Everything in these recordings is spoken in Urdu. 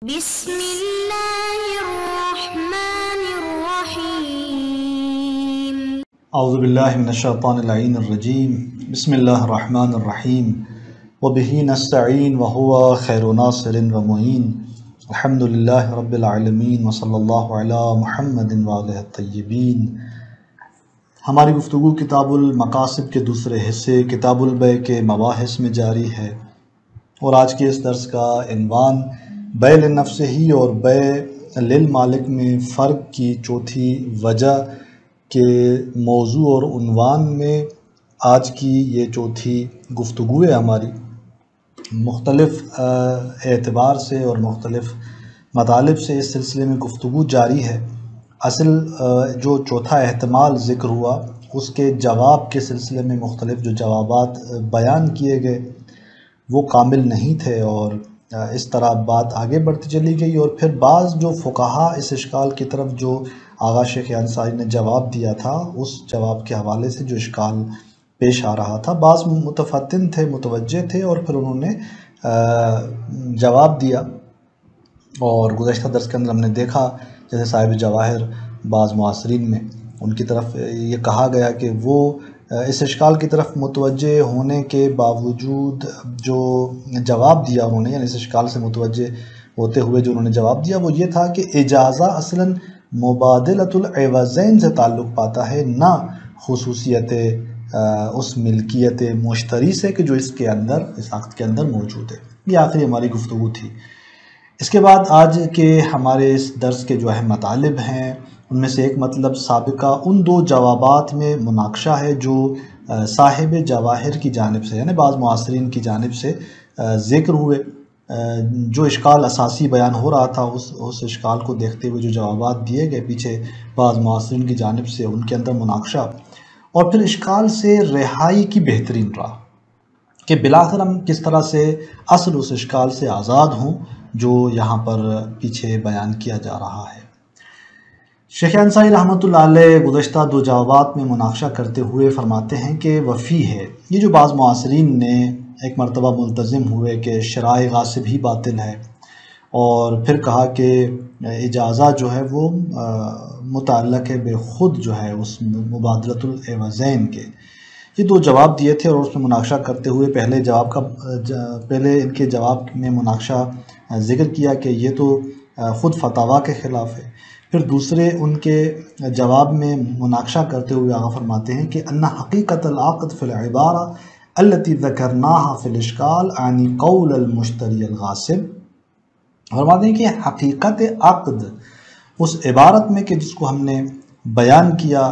بسم اللہ الرحمن الرحیم اعوذ باللہ من الشیطان اللعین الرجیم بسم اللہ الرحمن الرحیم وبہ نستعین وہو خیر ناصر ومعین الحمدللہ رب العالمین وصلی اللہ علی محمد وآلہ الطیبین۔ ہماری گفتگو کتاب المقاصد کے دوسرے حصے کتاب البیع کے مباحث میں جاری ہے، اور آج کے اس درس کا عنوان بیع لنفسہ ہی اور بیع للمالک میں فرق کی چوتھی وجہ کے موضوع اور عنوان میں آج کی یہ چوتھی گفتگو ہے ہماری۔ مختلف اعتبار سے اور مختلف مطالب سے اس سلسلے میں گفتگو جاری ہے۔ اصل جو چوتھا احتمال ذکر ہوا اس کے جواب کے سلسلے میں مختلف جو جوابات بیان کیے گئے وہ کامل نہیں تھے، اور اس طرح بات آگے بڑھتی چلی گئی، اور پھر بعض جو فقہا اس اشکال کی طرف جو آغا شیخ انصاری نے جواب دیا تھا اس جواب کے حوالے سے جو اشکال پیش آ رہا تھا، بعض متفتن تھے، متوجہ تھے، اور پھر انہوں نے جواب دیا۔ اور گزشتہ درس کے اندر ہم نے دیکھا جیسے صاحب جواہر بعض معاصرین میں ان کی طرف یہ کہا گیا کہ وہ اس اشکال کی طرف متوجہ ہونے کے باوجود جو جواب دیا انہوں نے، یعنی اس اشکال سے متوجہ ہوتے ہوئے جو انہوں نے جواب دیا وہ یہ تھا کہ اجازہ اصلاً مبادلۃ العوضین سے تعلق پاتا ہے، نہ خصوصیت اس ملکیت مشتری سے کہ جو اس عقد کے اندر موجود ہے۔ یہ آخری ہماری گفتگو تھی۔ اس کے بعد آج کے ہمارے اس درس کے جو اہم مطالب ہیں ان میں سے ایک مطلب سابقہ ان دو جوابات میں مناقشہ ہے جو صاحب جواہر کی جانب سے یعنی بعض معاصرین کی جانب سے ذکر ہوئے۔ جو اشکال اساسی بیان ہو رہا تھا اس اشکال کو دیکھتے ہوئے جو جوابات دیے گئے پیچھے بعض معاصرین کی جانب سے، ان کے اندر مناقشہ، اور پھر اشکال سے رہائی کی بہترین راہ کہ بالآخر ہم کس طرح سے اصل اس اشکال سے آزاد ہوں جو یہاں پر پیچھے بیان کیا جا رہا ہے۔ شیخ انصاری رحمۃ اللہ علیہ گزشتہ دو جوابات میں مناقشہ کرتے ہوئے فرماتے ہیں کہ وفی ہے یہ جو بعض معاصرین نے ایک مرتبہ ملتزم ہوئے کہ شرائع غاصب ہی باطل ہے، اور پھر کہا کہ اجازہ جو ہے وہ متعلق ہے بے خود جو ہے اس مبادلۃ العوضین کے۔ یہ دو جواب دیے تھے اور اس میں مناقشہ کرتے ہوئے پہلے ان کے جواب میں مناقشہ ذکر کیا کہ یہ تو خود فتاویٰ کے خلاف ہے۔ پھر دوسرے ان کے جواب میں مناقشہ کرتے ہوئے آغا فرماتے ہیں کہ ان حقیقت العقد فی العبارہ التي ذکرناها فی الاشکال عنی قول المشتری الغاصب۔ فرماتے ہیں کہ حقیقت عقد اس عبارت میں کہ جس کو ہم نے بیان کیا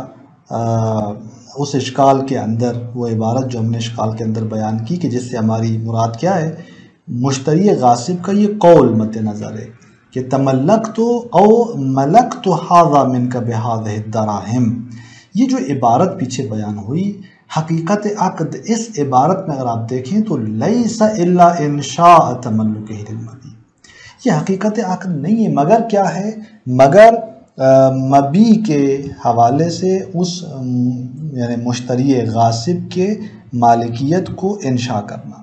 اس اشکال کے اندر، وہ عبارت جو ہم نے اشکال کے اندر بیان کی کہ جس سے ہماری مراد کیا ہے، مشتری غاصب کا یہ قول مد نظر ہے کہ تملکت او ملکت ھذا منک بھذہ الدراہم۔ یہ جو عبارت پیچھے بیان ہوئی حقیقت عقد، اس عبارت میں اگر آپ دیکھیں تو لیس الا انشاء تملکہ للمبیع، یہ حقیقت عقد نہیں ہے مگر کیا ہے، مگر مبیع کے حوالے سے اس یعنی مشتری غاصب کے مالکیت کو انشاء کرنا،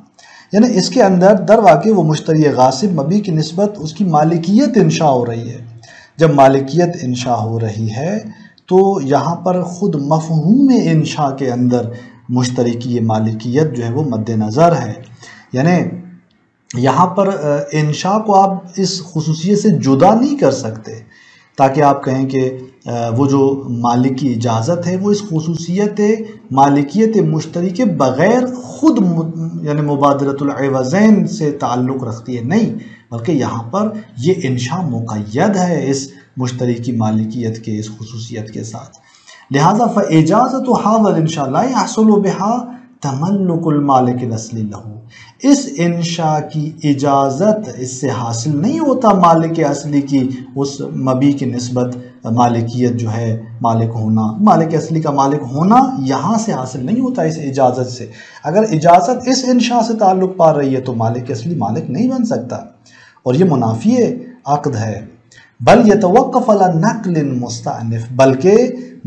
یعنی اس کے اندر در واقع وہ مشتری غاصب مبیع کی نسبت اس کی مالکیت انشاء ہو رہی ہے۔ جب مالکیت انشاء ہو رہی ہے تو یہاں پر خود مفہوم انشاء کے اندر مشتری کی یہ مالکیت جو ہے وہ مد نظر ہے، یعنی یہاں پر انشاء کو آپ اس خصوصیت سے جدا نہیں کر سکتے تاکہ آپ کہیں کہ وہ جو مالکی اجازت ہے وہ اس خصوصیت مالکیت مشتری کے بغیر خود یعنی مبادلۃ العوضین سے تعلق رکھتی ہے، نہیں، بلکہ یہاں پر یہ انشاء مقید ہے اس مشتری کی مالکیت کے اس خصوصیت کے ساتھ۔ لہذا فاجازت ھذا الانشاء لا يحصل بها تملک المالک الاصلی لہ، اس انشاء کی اجازت اس سے حاصل نہیں ہوتا مالک اصلی کی اس مبیع کی نسبت مالکیت جو ہے مالک ہونا، مالک اصلی کا مالک ہونا یہاں سے حاصل نہیں ہوتا اس اجازت سے۔ اگر اجازت اس انشاء سے تعلق پا رہی ہے تو مالک اصلی مالک نہیں بن سکتا، اور یہ منافی عقد ہے۔ بل یتوقف علی نقل مستأنف، بلکہ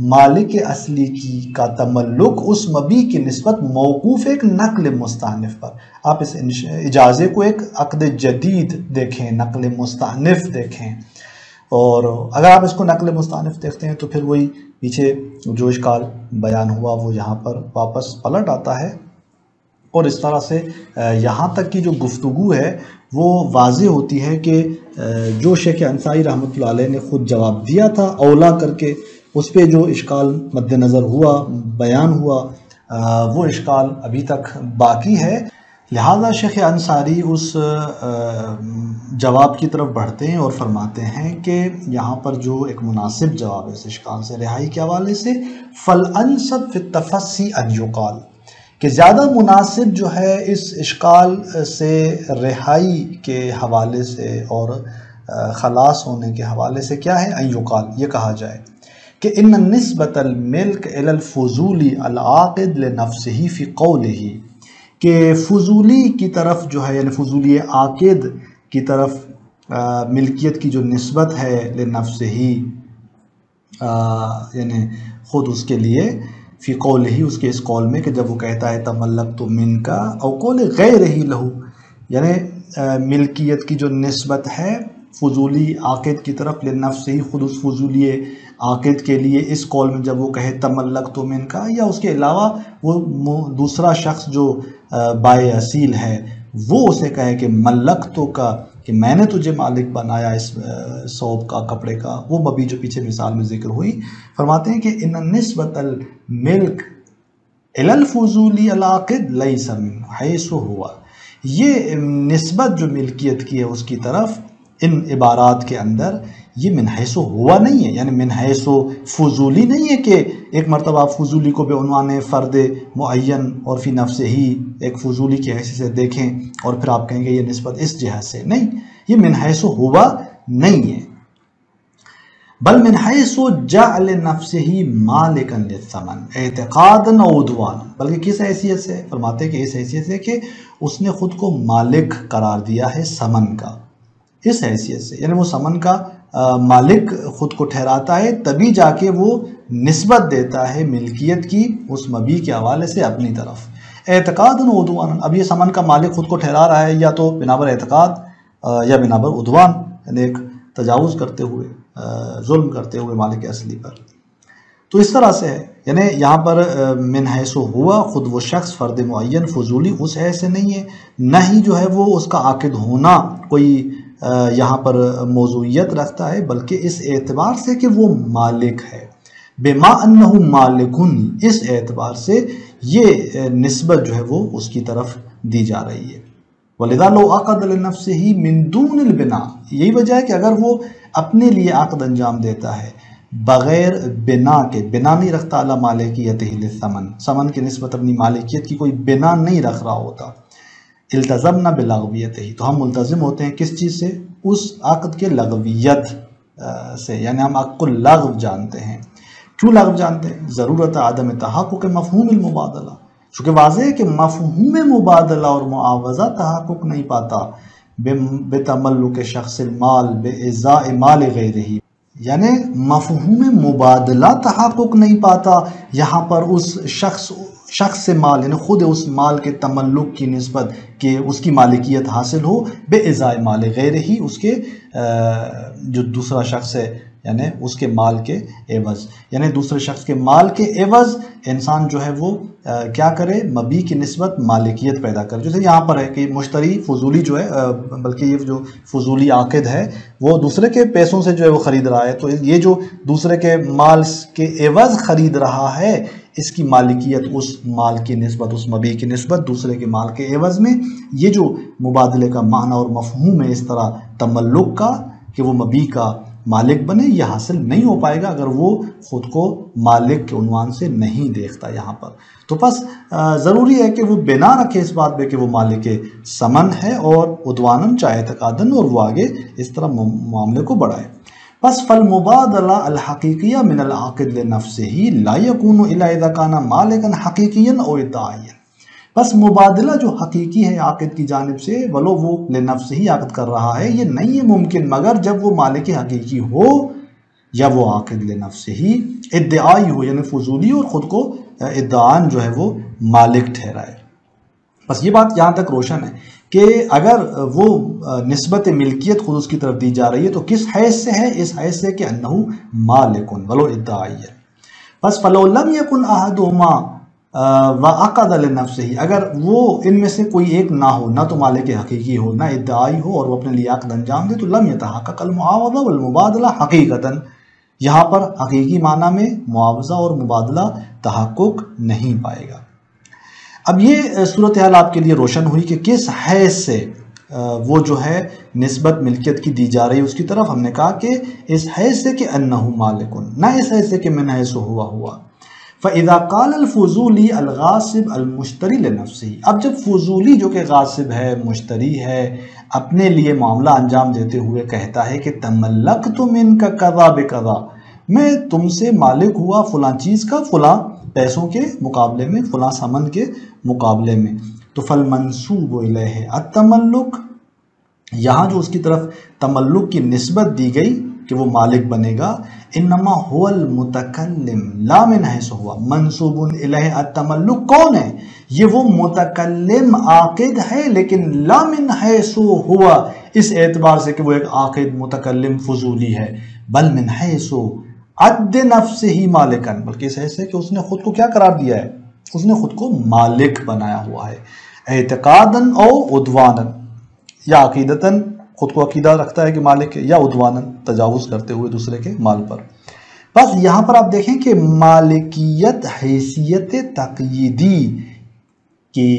مالک اصلی کی کا تملک اس مبی کی نسبت موقوف ایک نقل مستأنف پر. آپ اس اجازے کو ایک عقد جدید دیکھیں، نقل مستأنف دیکھیں، اور اگر آپ اس کو نقل مستأنف دیکھتے ہیں تو پھر وہی پیچھے جو اشکال بیان ہوا وہ یہاں پر واپس پلٹ آتا ہے، اور اس طرح سے یہاں تک کی جو گفتگو ہے وہ واضح ہوتی ہے کہ جو شیخ انصاری رحمۃ اللہ علیہ نے خود جواب دیا تھا اولا کر کے، اس پہ جو اشکال مد نظر ہوا بیان ہوا وہ اشکال ابھی تک باقی ہے. لہذا شیخ انصاری اس جواب کی طرف بڑھتے ہیں اور فرماتے ہیں کہ یہاں پر جو ایک مناسب جواب ہے اس اشکال سے رہائی کے حوالے سے، فالانسب فی التفصی ان یقال، کہ زیادہ مناسب جو ہے اس اشکال سے رہائی کے حوالے سے اور خلاص ہونے کے حوالے سے کیا ہے، ان یقال، یہ کہا جائے کہ ان نسبت الملک الی الفضولی العاقد لنفسہ فی قولہ، کہ فضولی کی طرف جو ہے، یعنی فضولی عاقد کی طرف ملکیت کی جو نسبت ہے لنفسہ، یعنی خود اس کے لیے، فی قولہ، اس کے اس قول میں کہ جب وہ کہتا ہے تملکت منک، او قول غیرہ لہ، یعنی ملکیت کی جو نسبت ہے فضولی عاقد کی طرف لنفسہ، خود اس فضولی عاقد کے لیے اس قول میں جب وہ کہے تملکت منک، یا اس کے علاوہ وہ دوسرا شخص جو بائے اصیل ہے وہ اسے کہے کہ ملکتو کا، کہ میں نے تجھے مالک بنایا اس ثوب کا، کپڑے کا، وہ مبی جو پیچھے مثال میں ذکر ہوئی. فرماتے ہیں کہ ان نسبت الملک الی الفضولی العاقد لیس من حیث ہوا، یہ نسبت جو ملکیت کی ہے اس کی طرف ان عبارات کے اندر یہ من حیث ہوا نہیں ہے، یعنی من حیث فضولی نہیں ہے کہ ایک مرتبہ آپ فضولی کو بے عنوان فرد معین اور فی نفس ہی ایک فضولی کی حیثیت سے دیکھیں اور پھر آپ کہیں گے یہ نسبت اس جہت سے، نہیں، یہ من حیث ہوا نہیں ہے، بل من حیث جعل نفسہ مالکا للثمن اعتقادا و عدوانا، بلکہ کس حیثیت سے؟ فرماتے ہیں کہ اس حیثیت سے کہ اس نے خود کو مالک قرار دیا ہے سمن کا، اس حیثیت سے، یعنی وہ سمن کا مالک خود کو ٹھہراتا ہے، تبھی جا کے وہ نسبت دیتا ہے ملکیت کی اس مبی کے حوالے سے اپنی طرف، اعتقاد و عدوان. اب یہ سمن کا مالک خود کو ٹھہرا رہا ہے یا تو بنا بر اعتقاد یا بنا بر عدوان، یعنی ایک تجاوز کرتے ہوئے، ظلم کرتے ہوئے مالک اصلی پر. تو اس طرح سے ہے، یعنی یہاں پر من حیث ہوا، خود وہ شخص فرد معین فضولی اس حیث سے نہیں ہے، نہ ہی جو ہے وہ اس کا عاقد ہونا کوئی یہاں پر موضوعیت رکھتا ہے، بلکہ اس اعتبار سے کہ وہ مالک ہے، بما انہ مالکن، اس اعتبار سے یہ نسبت جو ہے وہ اس کی طرف دی جا رہی ہے. وَلِذَا لَوْ عَقَدَ لِنَفْسِهِ مِن دُونِ الْبِنَاءِ، یہی وجہ ہے کہ اگر وہ اپنے لیے عقد انجام دیتا ہے بغیر بنا کے، بنا نہیں رکھتا علی مالکیتہ للثمن، ثمن کی نسبت اپنی مالکیت کی کوئی بنا نہیں رکھ رہا ہوتا، التزمنا بلغویتہ، تو ہم ملتزم ہوتے ہیں کس چیز سے؟ اس عقد کے لغویت سے، یعنی ہم عقد کو لغو جانتے ہیں. کیوں لغو جانتے ہیں؟ ضرورت عدم تحقق مفہوم المبادلہ، چونکہ واضح ہے کہ مفہوم مبادلہ اور معاوضہ تحقق نہیں پاتا بتملک شخص المال بازاء مال غیرہ، یعنی مفہوم مبادلہ تحقق نہیں پاتا یہاں پر اس شخص سے مال، یعنی خود اس مال کے تملک کی نسبت کہ اس کی مالکیت حاصل ہو بازاء مال غیرہ، اس کے جو دوسرا شخص ہے یعنی اس کے مال کے عوض، یعنی دوسرے شخص کے مال کے عوض انسان جو ہے وہ کیا کرے؟ مبی کی نسبت مالکیت پیدا کرے. جیسے یہاں پر ہے کہ مشتری فضولی جو ہے، بلکہ یہ جو فضولی عاقد ہے وہ دوسرے کے پیسوں سے جو ہے وہ خرید رہا ہے، تو یہ جو دوسرے کے مال کے عوض خرید رہا ہے اس کی مالکیت اس مال کی نسبت، اس مبی کی نسبت دوسرے کے مال کے عوض میں، یہ جو مبادلے کا معنی اور مفہوم ہے اس طرح تملک کا کہ وہ مبی کا مالک بنے، یہ حاصل نہیں ہو پائے گا اگر وہ خود کو مالک کے عنوان سے نہیں دیکھتا یہاں پر. تو پس ضروری ہے کہ وہ بنا رکھے اس بات پہ کہ وہ مالک سمن ہے، اور عدوانن چاہے اعتقادن، اور وہ آگے اس طرح معاملے کو بڑھائے. پس فالمبادلہ الحقیقیہ من العاقد لنفسہ لا یکون الا اذا کان مالکا حقیقیا او ادعائیا، بس مبادلہ جو حقیقی ہے عاقد کی جانب سے ولو وہ لنفس ہی عقد کر رہا ہے، یہ نہیں ہے ممکن مگر جب وہ مالک حقیقی ہو یا وہ عاقد لنفس ہی ادعائی ہو، یعنی فضولی اور خود کو ادعان جو ہے وہ مالک ٹھہرائے۔ بس یہ بات یہاں تک روشن ہے کہ اگر وہ نسبت ملکیت خود اس کی طرف دی جا رہی ہے تو کس حیث سے ہے؟ اس حیث سے کہ انہو مالکن ولو ادعائی ہے۔ بس فلو لم یکن احدہما وعقد لنفسہ، اگر وہ ان میں سے کوئی ایک نہ ہو، نہ تو مالک حقیقی ہو نہ ادعائی ہو اور وہ اپنے لیے عقد انجام دے، تو لم یتحقق المعاوضہ والمبادلہ حقیقتاً، یہاں پر حقیقی معنی میں معاوضہ اور مبادلہ تحقق نہیں پائے گا۔ اب یہ صورتحال آپ کے لیے روشن ہوئی کہ کس حیث سے وہ جو ہے نسبت ملکیت کی دی جا رہی ہے اس کی طرف۔ ہم نے کہا کہ اس حیث سے کہ انہو مالکن، نہ اس حیث سے کہ من حیث ہوا۔ فَإِذَا قَالَ الْفُضُولِي الْغَاصِبُ الْمُشْتَرِي لِنَفْسِهِ، اب جب فضولی جو کہ غاصب ہے، مشتری ہے، اپنے لیے معاملہ انجام دیتے ہوئے کہتا ہے کہ تملکت منک کذا بکذا، میں تم سے مالک ہوا فلاں چیز کا فلاں پیسوں کے مقابلے میں، فلاں سمن کے مقابلے میں، تو فالمنسوب الیہ التملک، یہاں جو اس کی طرف تملک کی نسبت دی گئی کہ وہ مالک بنے گا، انما هو المتکلم لا من حیث ہوا، منسوب الیہ التملک کون ہے؟ یہ وہ متکلم عاقد ہے، لیکن لا من حیث ہوا، اس اعتبار سے کہ وہ ایک عاقد متکلم فضولی ہے، بل من حیث عد نفسہ مالکن، بلکہ اس حیث سے کہ اس نے خود کو کیا قرار دیا ہے؟ اس نے خود کو مالک بنایا ہوا ہے، اعتقاداً او عدواناً، یا عقیدتاً خود کو عقیدہ رکھتا ہے کہ مالک ہے، یا عدواناً تجاوز کرتے ہوئے دوسرے کے مال پر۔ بس یہاں پر آپ دیکھیں کہ مالکیت حیثیت تقییدی کی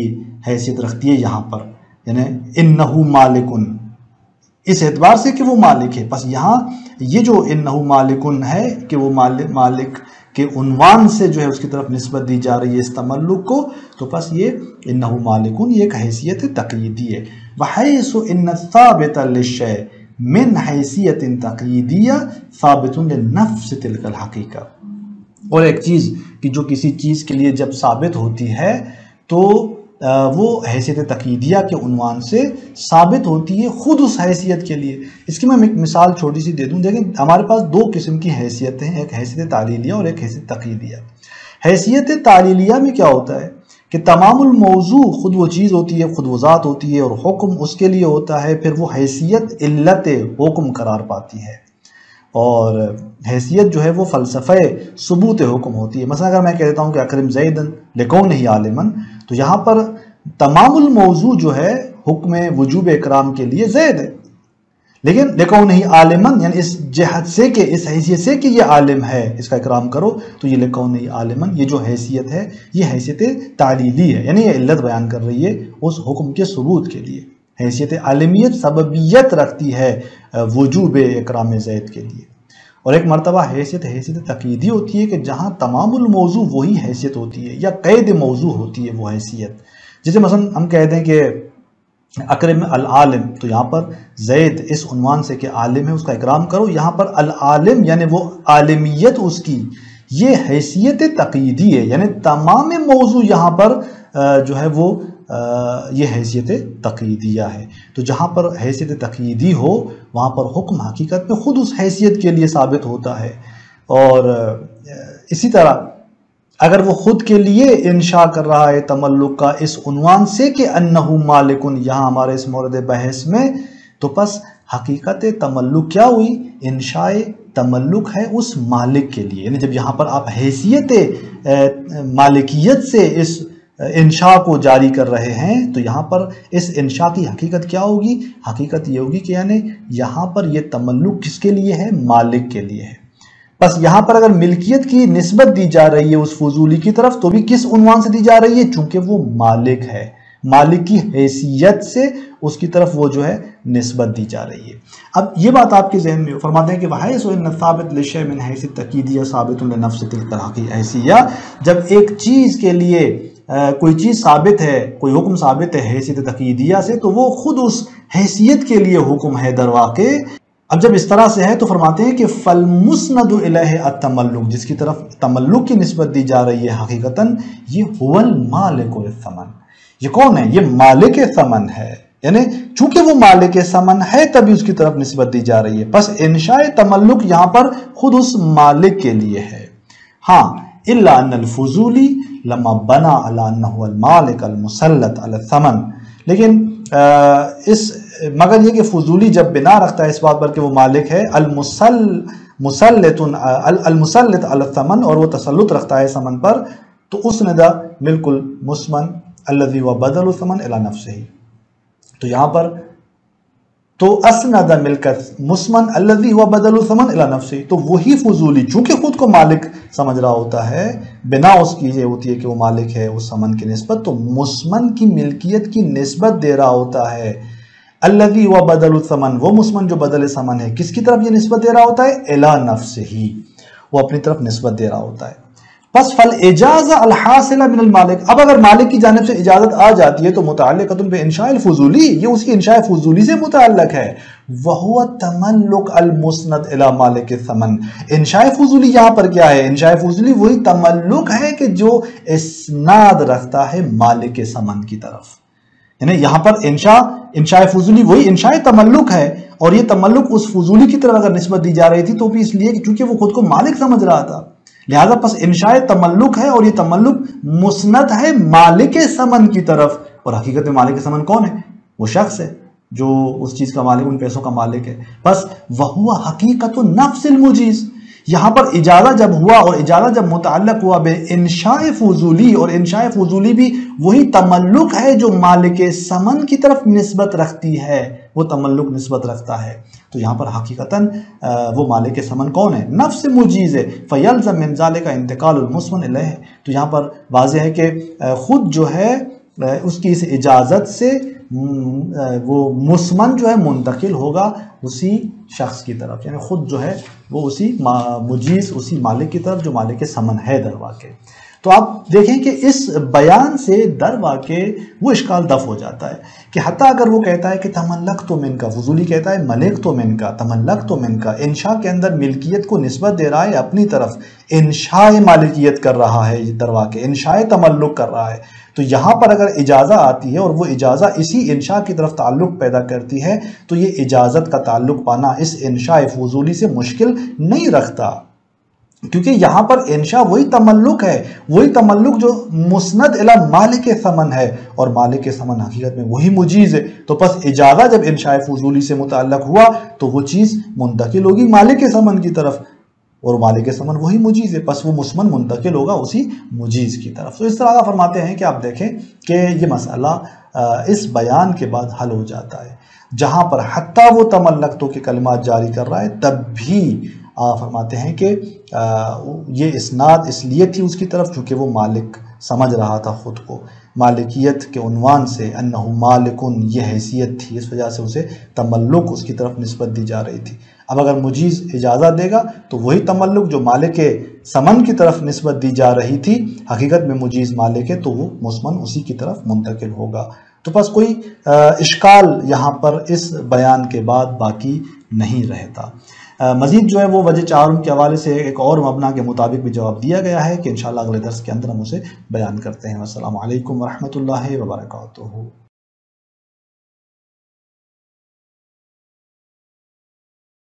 حیثیت رکھتی ہے یہاں پر، یعنی انہو مالکن، اس اعتبار سے کہ وہ مالک ہے۔ بس یہاں یہ جو انہو مالکن ہے کہ وہ مالک کے عنوان سے جو ہے اس کی طرف نسبت دی جا رہی ہے اس تملک کو، تو بس یہ انہو مالکن یہ ایک حیثیت تقییدی ہے۔ وحیث ان الثابت للشیء من حیثیت تقییدیہ ثابت لنفس تلک الحقیقہ، اور ایک چیز کہ جو کسی چیز کے لیے جب ثابت ہوتی ہے تو وہ حیثیت تقییدیہ کے عنوان سے ثابت ہوتی ہے خود اس حیثیت کے لیے۔ اس کی میں ایک مثال چھوٹی سی دے دوں، دیکھیں ہمارے پاس دو قسم کی حیثیتیں ہیں، ایک حیثیت تعلیلیہ اور ایک حیثیت تقییدیہ۔ حیثیت تعلیلیہ میں کیا ہوتا ہے کہ تمام الموضوع خود وہ چیز ہوتی ہے، خود وہ ذات ہوتی ہے، اور حکم اس کے لیے ہوتا ہے، پھر وہ حیثیت علت حکم قرار پاتی ہے، اور حیثیت جو ہے وہ فلسفہ ثبوت حکم ہوتی ہے۔ مثلا اگر میں کہہ دیتا ہوں کہ اکرم زیدن لکونہ عالمن، تو یہاں پر تمام الموضوع جو ہے حکم وجوب اکرام کے لیے زید ہے، لیکن لکونہ عالمن یعنی اس جہت سے کہ اس حیثیت سے کہ یہ عالم ہے اس کا اکرام کرو، تو یہ لکونہ عالمن یہ جو حیثیت ہے یہ حیثیت تعلیلی ہے، یعنی یہ علت بیان کر رہی ہے اس حکم کے ثبوت کے لیے۔ حیثیت عالمیت سببیت رکھتی ہے وجوب اکرام زید کے لیے۔ اور ایک مرتبہ حیثیت تقییدی ہوتی ہے کہ جہاں تمام الموضوع وہی حیثیت ہوتی ہے یا قید موضوع ہوتی ہے وہ حیثیت، جیسے مثلا ہم کہہ دیں کہ اکرم العالم، تو یہاں پر زید اس عنوان سے کہ عالم ہے اس کا اکرام کرو، یہاں پر العالم یعنی وہ عالمیت اس کی، یہ حیثیت تقییدی ہے، یعنی تمام موضوع یہاں پر جو ہے وہ یہ حیثیت تقییدیہ ہے۔ تو جہاں پر حیثیت تقییدی ہو وہاں پر حکم حقیقت میں خود اس حیثیت کے لیے ثابت ہوتا ہے، اور اسی طرح اگر وہ خود کے لیے انشاء کر رہا ہے تملک کا اس عنوان سے کہ انہو مالکن یہاں ہمارے اس مورد بحث میں، تو پس حقیقت تملک کیا ہوئی؟ انشاء تملک ہے اس مالک کے لیے، یعنی جب یہاں پر آپ حیثیت مالکیت سے اس انشاء کو جاری کر رہے ہیں تو یہاں پر اس انشاء کی حقیقت کیا ہوگی؟ حقیقت یہ ہوگی کہ یعنی یہاں پر یہ تملک کس کے لیے ہے؟ مالک کے لیے ہے۔ بس یہاں پر اگر ملکیت کی نسبت دی جا رہی ہے اس فضولی کی طرف تو بھی کس عنوان سے دی جا رہی ہے؟ چونکہ وہ مالک ہے، مالک کی حیثیت سے اس کی طرف وہ جو ہے نسبت دی جا رہی ہے۔ اب یہ بات آپ کے ذہن میں فرماتے ہیں کہ وحیث ان ثابت للشیء من حیث تقییدیہ ثابت لنفس تلک الحیثیہ، جب ایک چیز کے لیے کوئی چیز ثابت ہے، کوئی حکم ثابت ہے حیثیت تقییدیہ سے، تو وہ خود اس حیثیت کے لیے حکم ہے در واقع۔ اب جب اس طرح سے ہے تو فرماتے ہیں کہ فالمسند الیہ التملک، جس کی طرف تملک کی نسبت دی جا رہی ہے حقیقتاً یہ هو المالک للثمن، یہ کون ہے؟ یہ مالک ثمن ہے، یعنی چونکہ وہ مالک ثمن ہے تبھی اس کی طرف نسبت دی جا رہی ہے. بس انشاء تملک یہاں پر خود اس مالک کے لیے ہے. ہاں الا ان الفضولی لما بنا علی انہ المالک المسلط علی الثمن، لیکن مگر یہ کہ فضولی جب بنا رکھتا ہے اس بات پر کہ وہ مالک ہے المسلط علی الثمن، اور وہ تسلط رکھتا ہے ثمن پر، تو اسند ملک المسمن الذی و بدل الثمن الی نفسہ. تو یہاں پر تو اسند ملک مسمن الذی و بدل الثمن الی نفسہ، تو وہی فضولی چونکہ خود کو مالک سمجھ رہا ہوتا ہے، بنا اس کی یہ ہوتی ہے کہ وہ مالک ہے اس ثمن کی نسبت، تو مسمن کی ملکیت کی نسبت دے رہا ہوتا ہے. الذی و بدل الثمن، وہ مسمن جو بدل ثمن ہے، کس کی طرف یہ نسبت دے رہا ہوتا ہے؟ الی نفسہ، وہ اپنی طرف نسبت دے رہا ہوتا ہے. بس فالاجازہ الحاصلہ من المالک، اب اگر مالک کی جانب سے اجازت آ جاتی ہے تو متعلقۃ بانشاء الفضولی، یہ اس کی انشاء فضولی سے متعلق ہے. وہو تملک المسند الی مالک الثمن، انشاء فضولی یہاں پر کیا ہے؟ انشاء فضولی وہی تملک ہے کہ جو اسناد رکھتا ہے مالک ثمن کی طرف. یعنی یہاں پر انشاء فضولی وہی انشاء تملک ہے، اور یہ تملک اس فضولی کی طرف اگر نسبت دی جا رہی تھی تو بھی اس لیے کہ چونکہ وہ خود کو مالک سمجھ رہا تھا، لہذا پس انشاء تملک ہے، اور یہ تملک مسند ہے مالک ثمن کی طرف. اور حقیقت میں مالک ثمن کون ہے؟ وہ شخص ہے جو اس چیز کا مالک، ان پیسوں کا مالک ہے. بس وَهُوَ حقیقت نفس المجیز، یہاں پر اجازہ جب ہوا اور اجازہ جب متعلق ہوا بے انشاء فضولی، اور انشاء فضولی بھی وہی تملک ہے جو مالک ثمن کی طرف نسبت رکھتی ہے، وہ تملک نسبت رکھتا ہے. تو یہاں پر حقیقتاً وہ مالک ثمن کون ہے؟ نفس مجیز ہے. فَيَلْزَمْ مِنْ ذَلِكَ انتقال المسمن الیہ، تو یہاں پر واضح ہے کہ خود جو ہے اس کی اس اجازت سے وہ مسمن جو ہے منتقل ہوگا اسی شخص کی طرف، یعنی خود جو ہے وہ اسی مجیز، اسی مالک کی طرف جو مالک ثمن ہے در واقع. تو آپ دیکھیں کہ اس بیان سے در واقع وہ اشکال دفع ہو جاتا ہے کہ حتیٰ اگر وہ کہتا ہے کہ تملک تو من کا، فضولی کہتا ہے ملک تو من کا، تملک تو من کا، انشاء کے اندر ملکیت کو نسبت دے رہا ہے اپنی طرف، انشاء مالکیت کر رہا ہے در واقع، انشاء تملک کر رہا ہے. تو یہاں پر اگر اجازہ آتی ہے اور وہ اجازہ اسی انشاء کی طرف تعلق پیدا کرتی ہے تو یہ اجازت کا تعلق پانا اس انشاء فضولی سے مشکل نہیں رکھتا، کیونکہ یہاں پر انشاء وہی تملک ہے، وہی تملک جو مسند الی مالک ثمن ہے، اور مالک ثمن حقیقت میں وہی مجیز ہے. تو پس اجازہ جب انشاء فضولی سے متعلق ہوا تو وہ چیز منتقل ہوگی مالک ثمن کی طرف، اور مالک ثمن وہی مجیز ہے، پس وہ مسمن منتقل ہوگا اسی مجیز کی طرف. تو اس طرح فرماتے ہیں کہ آپ دیکھیں کہ یہ مسئلہ اس بیان کے بعد حل ہو جاتا ہے، جہاں پر حتیٰ وہ تملکتوں کے کلمات جاری کر رہا ہے تب بھی فرماتے ہیں کہ یہ اسناد اس لیے تھی اس کی طرف چونکہ وہ مالک سمجھ رہا تھا خود کو، مالکیت کے عنوان سے انہ مالکن یہ حیثیت تھی، اس وجہ سے اسے تملک اس کی طرف نسبت دی جا رہی تھی. اب اگر مجیز اجازت دے گا تو وہی تملک جو مالک ثمن کی طرف نسبت دی جا رہی تھی، حقیقت میں مجیز مالک ہے تو وہ مسمن اسی کی طرف منتقل ہوگا. تو بس کوئی اشکال یہاں پر اس بیان کے بعد باقی نہیں رہتا. مزید جو ہے وہ وجہ چارم کے حوالے سے ایک اور مبنا کے مطابق بھی جواب دیا گیا ہے کہ انشاءاللہ اگلے درس کے اندر ہم اسے بیان کرتے ہیں. السلام علیکم ورحمۃ اللہ وبرکاتہ.